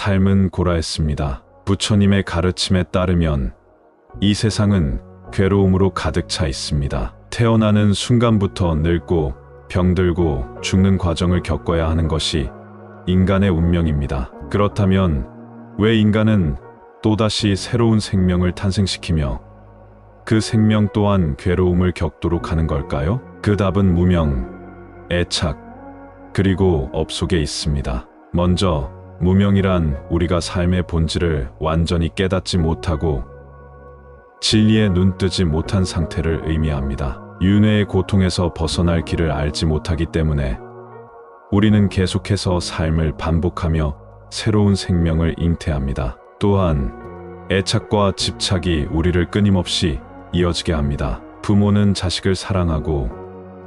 삶은 고라했습니다. 부처님의 가르침에 따르면 이 세상은 괴로움으로 가득 차 있습니다. 태어나는 순간부터 늙고 병들고 죽는 과정을 겪어야 하는 것이 인간의 운명입니다. 그렇다면 왜 인간은 또다시 새로운 생명을 탄생시키며 그 생명 또한 괴로움을 겪도록 하는 걸까요? 그 답은 무명, 애착, 그리고 업 속에 있습니다. 먼저 무명이란 우리가 삶의 본질을 완전히 깨닫지 못하고 진리에 눈뜨지 못한 상태를 의미합니다. 윤회의 고통에서 벗어날 길을 알지 못하기 때문에 우리는 계속해서 삶을 반복하며 새로운 생명을 잉태합니다. 또한 애착과 집착이 우리를 끊임없이 이어지게 합니다. 부모는 자식을 사랑하고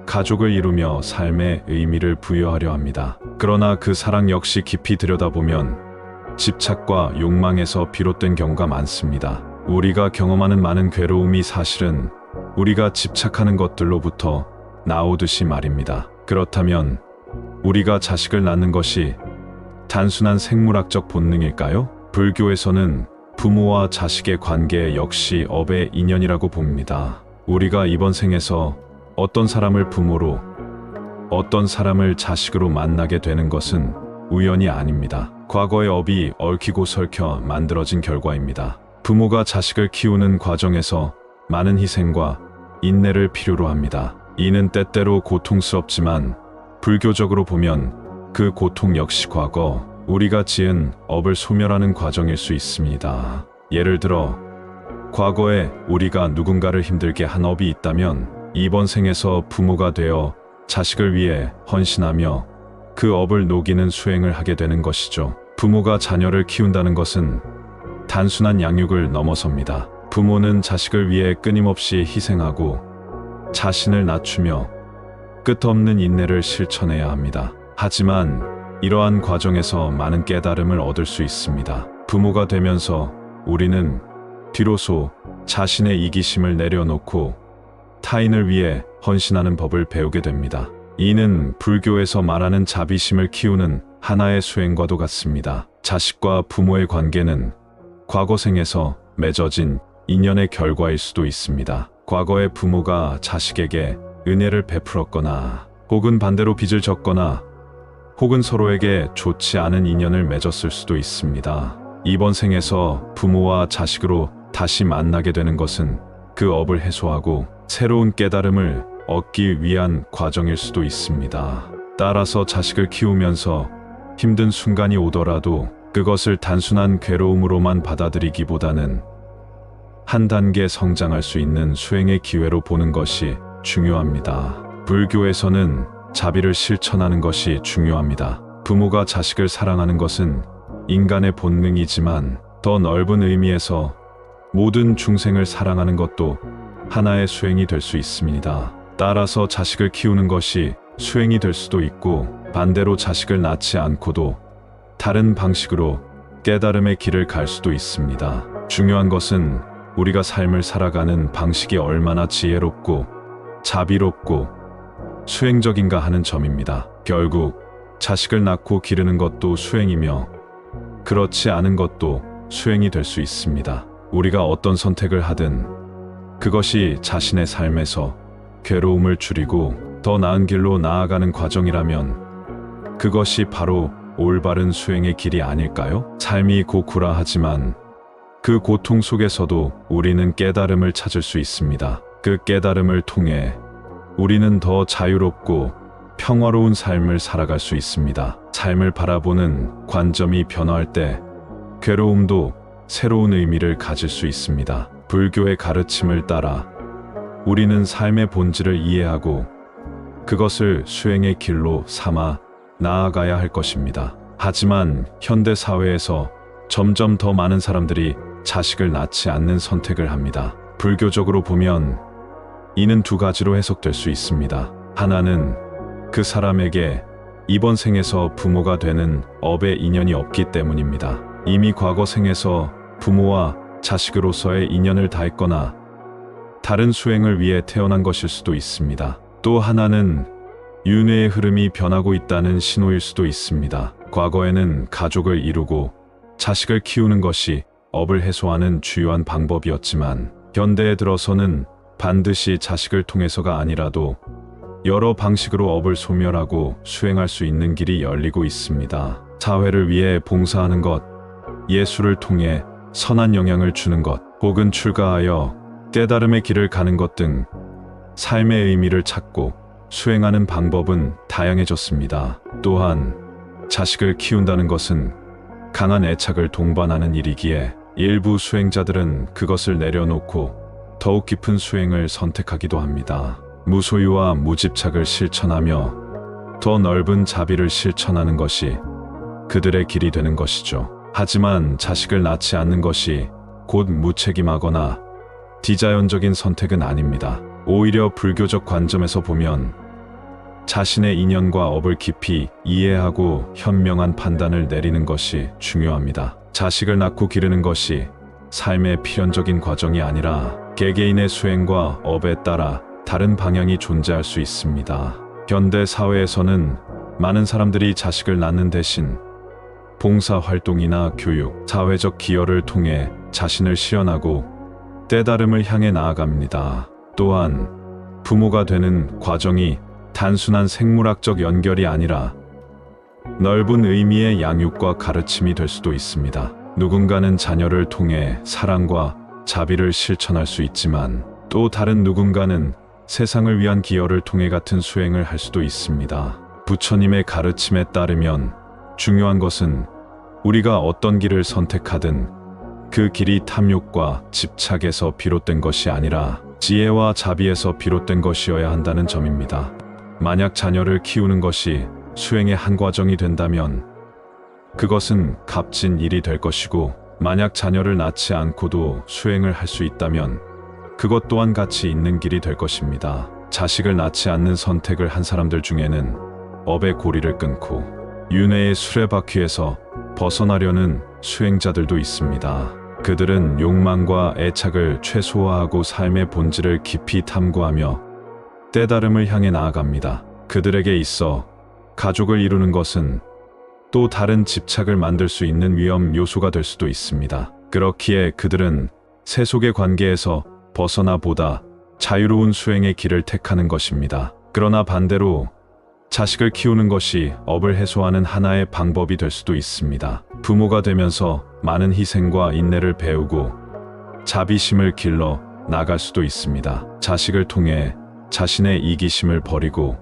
가족을 이루며 삶의 의미를 부여하려 합니다. 그러나 그 사랑 역시 깊이 들여다보면 집착과 욕망에서 비롯된 경우가 많습니다. 우리가 경험하는 많은 괴로움이 사실은 우리가 집착하는 것들로부터 나오듯이 말입니다. 그렇다면 우리가 자식을 낳는 것이 단순한 생물학적 본능일까요? 불교에서는 부모와 자식의 관계 역시 업의 인연이라고 봅니다. 우리가 이번 생에서 어떤 사람을 부모로, 어떤 사람을 자식으로 만나게 되는 것은 우연이 아닙니다. 과거의 업이 얽히고 설켜 만들어진 결과입니다. 부모가 자식을 키우는 과정에서 많은 희생과 인내를 필요로 합니다. 이는 때때로 고통스럽지만 불교적으로 보면 그 고통 역시 과거 우리가 지은 업을 소멸하는 과정일 수 있습니다. 예를 들어 과거에 우리가 누군가를 힘들게 한 업이 있다면 이번 생에서 부모가 되어 자식을 위해 헌신하며 그 업을 녹이는 수행을 하게 되는 것이죠. 부모가 자녀를 키운다는 것은 단순한 양육을 넘어섭니다. 부모는 자식을 위해 끊임없이 희생하고 자신을 낮추며 끝없는 인내를 실천해야 합니다. 하지만 이러한 과정에서 많은 깨달음을 얻을 수 있습니다. 부모가 되면서 우리는 비로소 자신의 이기심을 내려놓고 타인을 위해 헌신하는 법을 배우게 됩니다. 이는 불교에서 말하는 자비심을 키우는 하나의 수행과도 같습니다. 자식과 부모의 관계는 과거 생에서 맺어진 인연의 결과일 수도 있습니다. 과거의 부모가 자식에게 은혜를 베풀었거나 혹은 반대로 빚을 졌거나 혹은 서로에게 좋지 않은 인연을 맺었을 수도 있습니다. 이번 생에서 부모와 자식으로 다시 만나게 되는 것은 그 업을 해소하고 새로운 깨달음을 얻기 위한 과정일 수도 있습니다. 따라서 자식을 키우면서 힘든 순간이 오더라도 그것을 단순한 괴로움으로만 받아들이기보다는 한 단계 성장할 수 있는 수행의 기회로 보는 것이 중요합니다. 불교에서는 자비를 실천하는 것이 중요합니다. 부모가 자식을 사랑하는 것은 인간의 본능이지만 더 넓은 의미에서 모든 중생을 사랑하는 것도 하나의 수행이 될 수 있습니다. 따라서 자식을 키우는 것이 수행이 될 수도 있고 반대로 자식을 낳지 않고도 다른 방식으로 깨달음의 길을 갈 수도 있습니다. 중요한 것은 우리가 삶을 살아가는 방식이 얼마나 지혜롭고 자비롭고 수행적인가 하는 점입니다. 결국 자식을 낳고 기르는 것도 수행이며 그렇지 않은 것도 수행이 될 수 있습니다. 우리가 어떤 선택을 하든 그것이 자신의 삶에서 괴로움을 줄이고 더 나은 길로 나아가는 과정이라면 그것이 바로 올바른 수행의 길이 아닐까요? 삶이 고쿠라 하지만 그 고통 속에서도 우리는 깨달음을 찾을 수 있습니다. 그 깨달음을 통해 우리는 더 자유롭고 평화로운 삶을 살아갈 수 있습니다. 삶을 바라보는 관점이 변화할 때 괴로움도 새로운 의미를 가질 수 있습니다. 불교의 가르침을 따라 우리는 삶의 본질을 이해하고 그것을 수행의 길로 삼아 나아가야 할 것입니다. 하지만 현대 사회에서 점점 더 많은 사람들이 자식을 낳지 않는 선택을 합니다. 불교적으로 보면 이는 두 가지로 해석될 수 있습니다. 하나는 그 사람에게 이번 생에서 부모가 되는 업의 인연이 없기 때문입니다. 이미 과거 생에서 부모와 자식으로서의 인연을 다했거나 다른 수행을 위해 태어난 것일 수도 있습니다. 또 하나는 윤회의 흐름이 변하고 있다는 신호일 수도 있습니다. 과거에는 가족을 이루고 자식을 키우는 것이 업을 해소하는 주요한 방법이었지만 현대에 들어서는 반드시 자식을 통해서가 아니라도 여러 방식으로 업을 소멸하고 수행할 수 있는 길이 열리고 있습니다. 사회를 위해 봉사하는 것, 예술을 통해 선한 영향을 주는 것, 혹은 출가하여 깨달음의 길을 가는 것 등 삶의 의미를 찾고 수행하는 방법은 다양해졌습니다. 또한 자식을 키운다는 것은 강한 애착을 동반하는 일이기에 일부 수행자들은 그것을 내려놓고 더욱 깊은 수행을 선택하기도 합니다. 무소유와 무집착을 실천하며 더 넓은 자비를 실천하는 것이 그들의 길이 되는 것이죠. 하지만 자식을 낳지 않는 것이 곧 무책임하거나 디자연적인 선택은 아닙니다. 오히려 불교적 관점에서 보면 자신의 인연과 업을 깊이 이해하고 현명한 판단을 내리는 것이 중요합니다. 자식을 낳고 기르는 것이 삶의 필연적인 과정이 아니라 개개인의 수행과 업에 따라 다른 방향이 존재할 수 있습니다. 현대 사회에서는 많은 사람들이 자식을 낳는 대신 봉사활동이나 교육, 사회적 기여를 통해 자신을 실현하고 깨달음을 향해 나아갑니다. 또한 부모가 되는 과정이 단순한 생물학적 연결이 아니라 넓은 의미의 양육과 가르침이 될 수도 있습니다. 누군가는 자녀를 통해 사랑과 자비를 실천할 수 있지만 또 다른 누군가는 세상을 위한 기여를 통해 같은 수행을 할 수도 있습니다. 부처님의 가르침에 따르면 중요한 것은 우리가 어떤 길을 선택하든 그 길이 탐욕과 집착에서 비롯된 것이 아니라 지혜와 자비에서 비롯된 것이어야 한다는 점입니다. 만약 자녀를 키우는 것이 수행의 한 과정이 된다면 그것은 값진 일이 될 것이고, 만약 자녀를 낳지 않고도 수행을 할 수 있다면 그것 또한 가치 있는 길이 될 것입니다. 자식을 낳지 않는 선택을 한 사람들 중에는 업의 고리를 끊고 윤회의 수레바퀴에서 벗어나려는 수행자들도 있습니다. 그들은 욕망과 애착을 최소화하고 삶의 본질을 깊이 탐구하며 깨달음을 향해 나아갑니다. 그들에게 있어 가족을 이루는 것은 또 다른 집착을 만들 수 있는 위험 요소가 될 수도 있습니다. 그렇기에 그들은 세속의 관계에서 벗어나 보다 자유로운 수행의 길을 택하는 것입니다. 그러나 반대로 자식을 키우는 것이 업을 해소하는 하나의 방법이 될 수도 있습니다. 부모가 되면서 많은 희생과 인내를 배우고 자비심을 길러 나갈 수도 있습니다. 자식을 통해 자신의 이기심을 버리고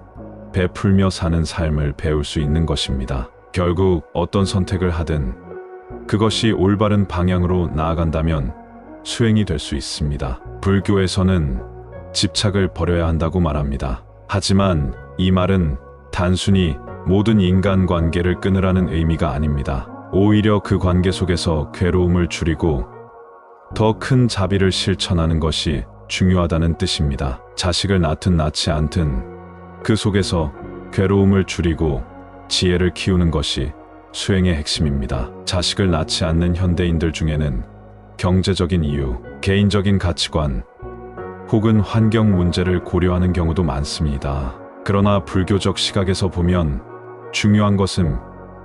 베풀며 사는 삶을 배울 수 있는 것입니다. 결국 어떤 선택을 하든 그것이 올바른 방향으로 나아간다면 수행이 될 수 있습니다. 불교에서는 집착을 버려야 한다고 말합니다. 하지만 이 말은 단순히 모든 인간관계를 끊으라는 의미가 아닙니다. 오히려 그 관계 속에서 괴로움을 줄이고 더 큰 자비를 실천하는 것이 중요하다는 뜻입니다. 자식을 낳든 낳지 않든 그 속에서 괴로움을 줄이고 지혜를 키우는 것이 수행의 핵심입니다. 자식을 낳지 않는 현대인들 중에는 경제적인 이유, 개인적인 가치관, 혹은 환경 문제를 고려하는 경우도 많습니다. 그러나 불교적 시각에서 보면 중요한 것은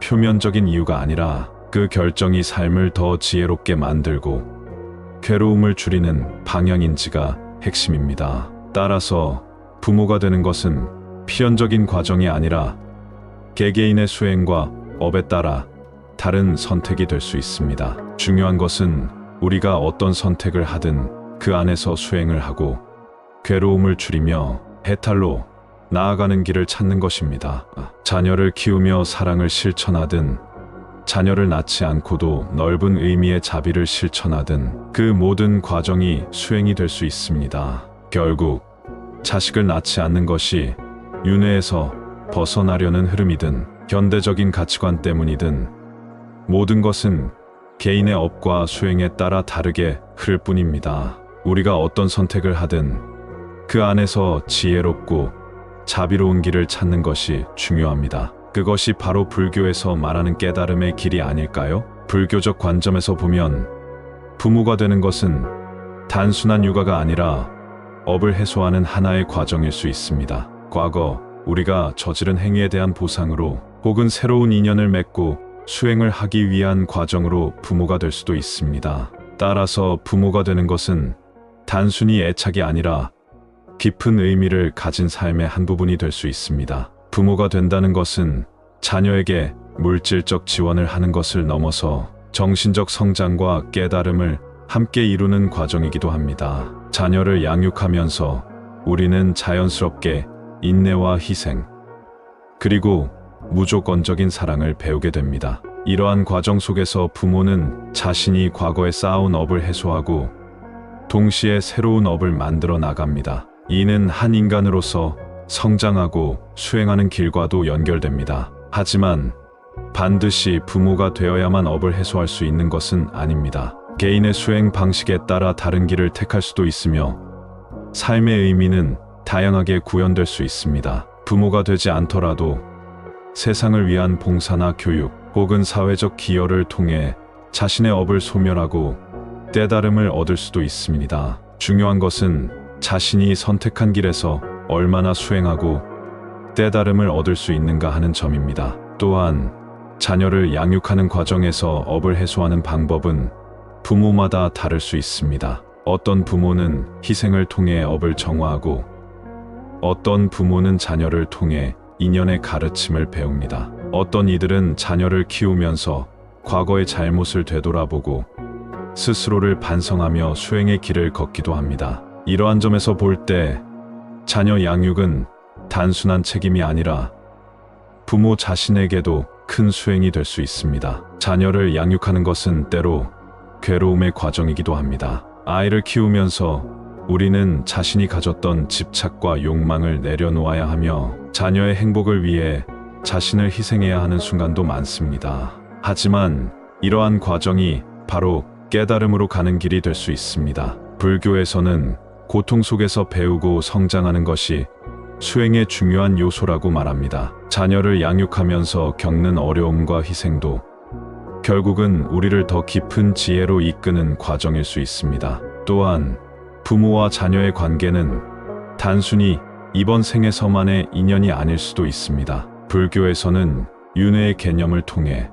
표면적인 이유가 아니라 그 결정이 삶을 더 지혜롭게 만들고 괴로움을 줄이는 방향인지가 핵심입니다. 따라서 부모가 되는 것은 필연적인 과정이 아니라 개개인의 수행과 업에 따라 다른 선택이 될 수 있습니다. 중요한 것은 우리가 어떤 선택을 하든 그 안에서 수행을 하고 괴로움을 줄이며 해탈로 나아가는 길을 찾는 것입니다. 자녀를 키우며 사랑을 실천하든 자녀를 낳지 않고도 넓은 의미의 자비를 실천하든 그 모든 과정이 수행이 될 수 있습니다. 결국 자식을 낳지 않는 것이 윤회에서 벗어나려는 흐름이든 현대적인 가치관 때문이든 모든 것은 개인의 업과 수행에 따라 다르게 흐를 뿐입니다. 우리가 어떤 선택을 하든 그 안에서 지혜롭고 자비로운 길을 찾는 것이 중요합니다. 그것이 바로 불교에서 말하는 깨달음의 길이 아닐까요? 불교적 관점에서 보면 부모가 되는 것은 단순한 육아가 아니라 업을 해소하는 하나의 과정일 수 있습니다. 과거 우리가 저지른 행위에 대한 보상으로 혹은 새로운 인연을 맺고 수행을 하기 위한 과정으로 부모가 될 수도 있습니다. 따라서 부모가 되는 것은 단순히 애착이 아니라 깊은 의미를 가진 삶의 한 부분이 될 수 있습니다. 부모가 된다는 것은 자녀에게 물질적 지원을 하는 것을 넘어서 정신적 성장과 깨달음을 함께 이루는 과정이기도 합니다. 자녀를 양육하면서 우리는 자연스럽게 인내와 희생, 그리고 무조건적인 사랑을 배우게 됩니다. 이러한 과정 속에서 부모는 자신이 과거에 쌓아온 업을 해소하고 동시에 새로운 업을 만들어 나갑니다. 이는 한 인간으로서 성장하고 수행하는 길과도 연결됩니다. 하지만 반드시 부모가 되어야만 업을 해소할 수 있는 것은 아닙니다. 개인의 수행 방식에 따라 다른 길을 택할 수도 있으며 삶의 의미는 다양하게 구현될 수 있습니다. 부모가 되지 않더라도 세상을 위한 봉사나 교육 혹은 사회적 기여를 통해 자신의 업을 소멸하고 깨달음을 얻을 수도 있습니다. 중요한 것은 자신이 선택한 길에서 얼마나 수행하고 깨달음을 얻을 수 있는가 하는 점입니다. 또한 자녀를 양육하는 과정에서 업을 해소하는 방법은 부모마다 다를 수 있습니다. 어떤 부모는 희생을 통해 업을 정화하고 어떤 부모는 자녀를 통해 인연의 가르침을 배웁니다. 어떤 이들은 자녀를 키우면서 과거의 잘못을 되돌아보고 스스로를 반성하며 수행의 길을 걷기도 합니다. 이러한 점에서 볼 때 자녀 양육은 단순한 책임이 아니라 부모 자신에게도 큰 수행이 될 수 있습니다. 자녀를 양육하는 것은 때로 괴로움의 과정이기도 합니다. 아이를 키우면서 우리는 자신이 가졌던 집착과 욕망을 내려놓아야 하며 자녀의 행복을 위해 자신을 희생해야 하는 순간도 많습니다. 하지만 이러한 과정이 바로 깨달음으로 가는 길이 될 수 있습니다. 불교에서는 고통 속에서 배우고 성장하는 것이 수행의 중요한 요소라고 말합니다. 자녀를 양육하면서 겪는 어려움과 희생도 결국은 우리를 더 깊은 지혜로 이끄는 과정일 수 있습니다. 또한 부모와 자녀의 관계는 단순히 이번 생에서만의 인연이 아닐 수도 있습니다. 불교에서는 윤회의 개념을 통해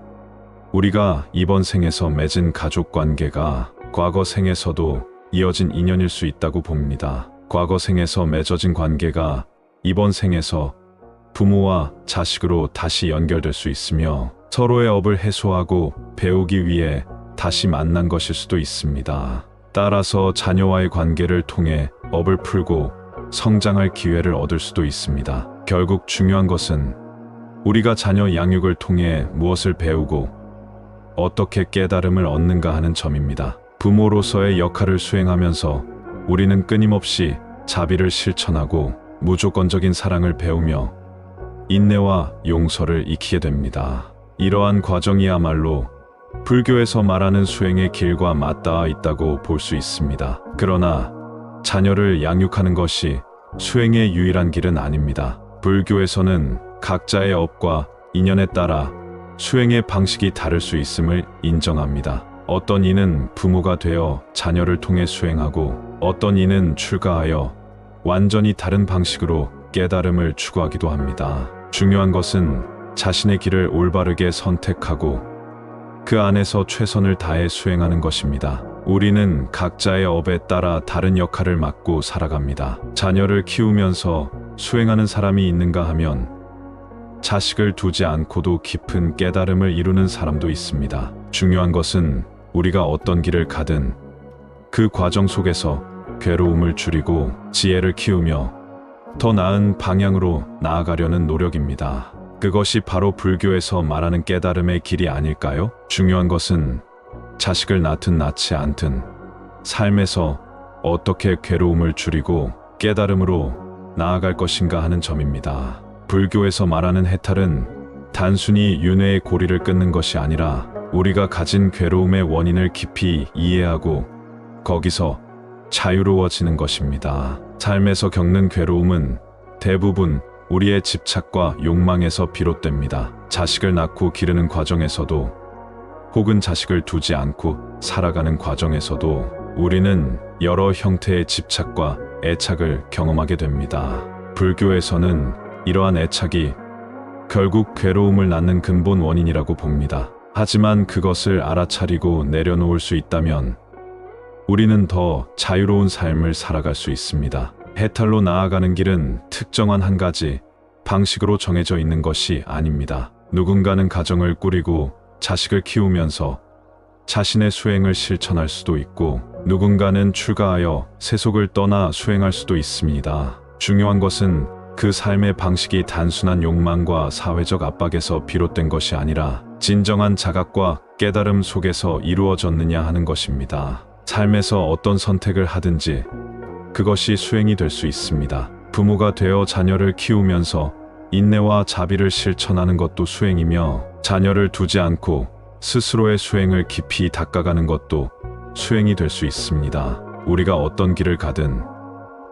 우리가 이번 생에서 맺은 가족 관계가 과거 생에서도 이어진 인연일 수 있다고 봅니다. 과거 생에서 맺어진 관계가 이번 생에서 부모와 자식으로 다시 연결될 수 있으며 서로의 업을 해소하고 배우기 위해 다시 만난 것일 수도 있습니다. 따라서 자녀와의 관계를 통해 업을 풀고 성장할 기회를 얻을 수도 있습니다. 결국 중요한 것은 우리가 자녀 양육을 통해 무엇을 배우고 어떻게 깨달음을 얻는가 하는 점입니다. 부모로서의 역할을 수행하면서 우리는 끊임없이 자비를 실천하고 무조건적인 사랑을 배우며 인내와 용서를 익히게 됩니다. 이러한 과정이야말로 불교에서 말하는 수행의 길과 맞닿아 있다고 볼 수 있습니다. 그러나 자녀를 양육하는 것이 수행의 유일한 길은 아닙니다. 불교에서는 각자의 업과 인연에 따라 수행의 방식이 다를 수 있음을 인정합니다. 어떤 이는 부모가 되어 자녀를 통해 수행하고 어떤 이는 출가하여 완전히 다른 방식으로 깨달음을 추구하기도 합니다. 중요한 것은 자신의 길을 올바르게 선택하고 그 안에서 최선을 다해 수행하는 것입니다. 우리는 각자의 업에 따라 다른 역할을 맡고 살아갑니다. 자녀를 키우면서 수행하는 사람이 있는가 하면 자식을 두지 않고도 깊은 깨달음을 이루는 사람도 있습니다. 중요한 것은 우리가 어떤 길을 가든 그 과정 속에서 괴로움을 줄이고 지혜를 키우며 더 나은 방향으로 나아가려는 노력입니다. 그것이 바로 불교에서 말하는 깨달음의 길이 아닐까요? 중요한 것은 자식을 낳든 낳지 않든 삶에서 어떻게 괴로움을 줄이고 깨달음으로 나아갈 것인가 하는 점입니다. 불교에서 말하는 해탈은 단순히 윤회의 고리를 끊는 것이 아니라 우리가 가진 괴로움의 원인을 깊이 이해하고 거기서 자유로워지는 것입니다. 삶에서 겪는 괴로움은 대부분 우리의 집착과 욕망에서 비롯됩니다. 자식을 낳고 기르는 과정에서도 혹은 자식을 두지 않고 살아가는 과정에서도 우리는 여러 형태의 집착과 애착을 경험하게 됩니다. 불교에서는 이러한 애착이 결국 괴로움을 낳는 근본 원인이라고 봅니다. 하지만 그것을 알아차리고 내려놓을 수 있다면 우리는 더 자유로운 삶을 살아갈 수 있습니다. 해탈로 나아가는 길은 특정한 한 가지 방식으로 정해져 있는 것이 아닙니다. 누군가는 가정을 꾸리고 자식을 키우면서 자신의 수행을 실천할 수도 있고, 누군가는 출가하여 세속을 떠나 수행할 수도 있습니다. 중요한 것은 그 삶의 방식이 단순한 욕망과 사회적 압박에서 비롯된 것이 아니라 진정한 자각과 깨달음 속에서 이루어졌느냐 하는 것입니다. 삶에서 어떤 선택을 하든지 그것이 수행이 될 수 있습니다. 부모가 되어 자녀를 키우면서 인내와 자비를 실천하는 것도 수행이며, 자녀를 두지 않고 스스로의 수행을 깊이 닦아가는 것도 수행이 될 수 있습니다. 우리가 어떤 길을 가든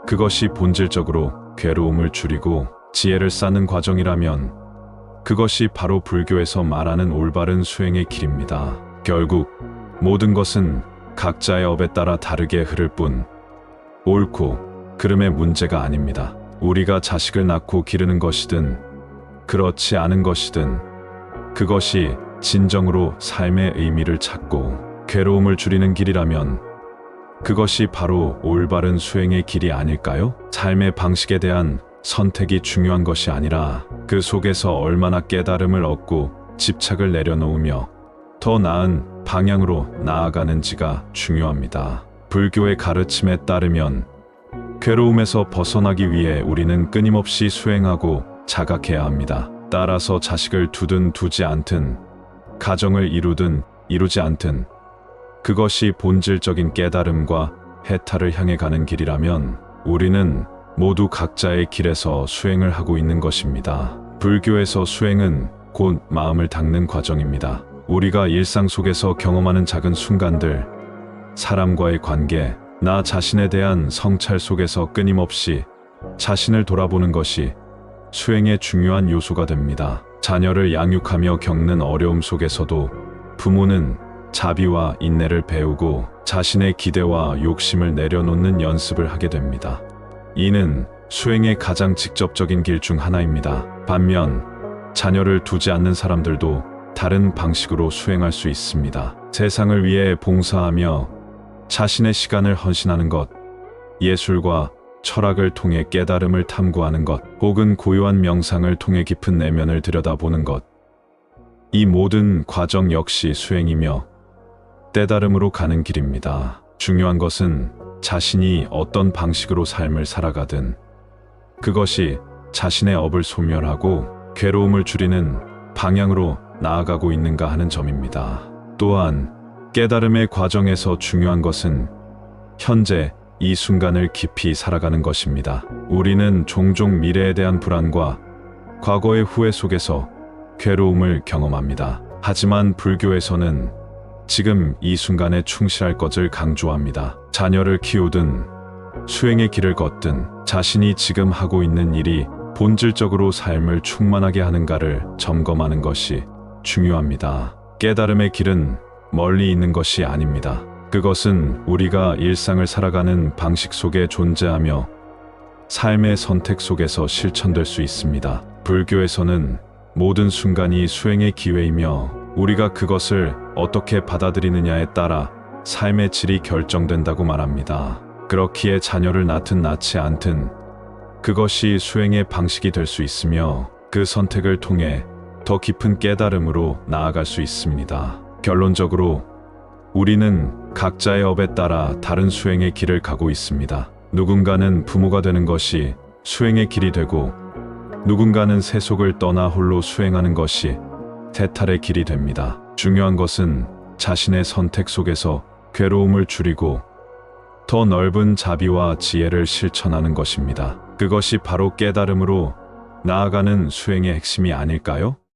그것이 본질적으로 괴로움을 줄이고 지혜를 쌓는 과정이라면 그것이 바로 불교에서 말하는 올바른 수행의 길입니다. 결국 모든 것은 각자의 업에 따라 다르게 흐를 뿐 옳고 그름의 문제가 아닙니다. 우리가 자식을 낳고 기르는 것이든 그렇지 않은 것이든 그것이 진정으로 삶의 의미를 찾고 괴로움을 줄이는 길이라면 그것이 바로 올바른 수행의 길이 아닐까요? 삶의 방식에 대한 선택이 중요한 것이 아니라 그 속에서 얼마나 깨달음을 얻고 집착을 내려놓으며 더 나은 방향으로 나아가는지가 중요합니다. 불교의 가르침에 따르면 괴로움에서 벗어나기 위해 우리는 끊임없이 수행하고 자각해야 합니다. 따라서 자식을 두든 두지 않든, 가정을 이루든 이루지 않든 그것이 본질적인 깨달음과 해탈을 향해 가는 길이라면 우리는 모두 각자의 길에서 수행을 하고 있는 것입니다. 불교에서 수행은 곧 마음을 닦는 과정입니다. 우리가 일상 속에서 경험하는 작은 순간들, 사람과의 관계, 나 자신에 대한 성찰 속에서 끊임없이 자신을 돌아보는 것이 수행의 중요한 요소가 됩니다. 자녀를 양육하며 겪는 어려움 속에서도 부모는 자비와 인내를 배우고 자신의 기대와 욕심을 내려놓는 연습을 하게 됩니다. 이는 수행의 가장 직접적인 길 중 하나입니다. 반면 자녀를 두지 않는 사람들도 다른 방식으로 수행할 수 있습니다. 세상을 위해 봉사하며 자신의 시간을 헌신하는 것, 예술과 철학을 통해 깨달음을 탐구하는 것, 혹은 고요한 명상을 통해 깊은 내면을 들여다보는 것. 이 모든 과정 역시 수행이며 깨달음으로 가는 길입니다. 중요한 것은 자신이 어떤 방식으로 삶을 살아가든 그것이 자신의 업을 소멸하고 괴로움을 줄이는 방향으로 나아가고 있는가 하는 점입니다. 또한 깨달음의 과정에서 중요한 것은 현재 이 순간을 깊이 살아가는 것입니다. 우리는 종종 미래에 대한 불안과 과거의 후회 속에서 괴로움을 경험합니다. 하지만 불교에서는 지금 이 순간에 충실할 것을 강조합니다. 자녀를 키우든 수행의 길을 걷든 자신이 지금 하고 있는 일이 본질적으로 삶을 충만하게 하는가를 점검하는 것이 중요합니다. 깨달음의 길은 멀리 있는 것이 아닙니다. 그것은 우리가 일상을 살아가는 방식 속에 존재하며 삶의 선택 속에서 실천될 수 있습니다. 불교에서는 모든 순간이 수행의 기회이며 우리가 그것을 어떻게 받아들이느냐에 따라 삶의 질이 결정된다고 말합니다. 그렇기에 자녀를 낳든 낳지 않든 그것이 수행의 방식이 될 수 있으며 그 선택을 통해 더 깊은 깨달음으로 나아갈 수 있습니다. 결론적으로 우리는 각자의 업에 따라 다른 수행의 길을 가고 있습니다. 누군가는 부모가 되는 것이 수행의 길이 되고 누군가는 세속을 떠나 홀로 수행하는 것이 해탈의 길이 됩니다. 중요한 것은 자신의 선택 속에서 괴로움을 줄이고 더 넓은 자비와 지혜를 실천하는 것입니다. 그것이 바로 깨달음으로 나아가는 수행의 핵심이 아닐까요?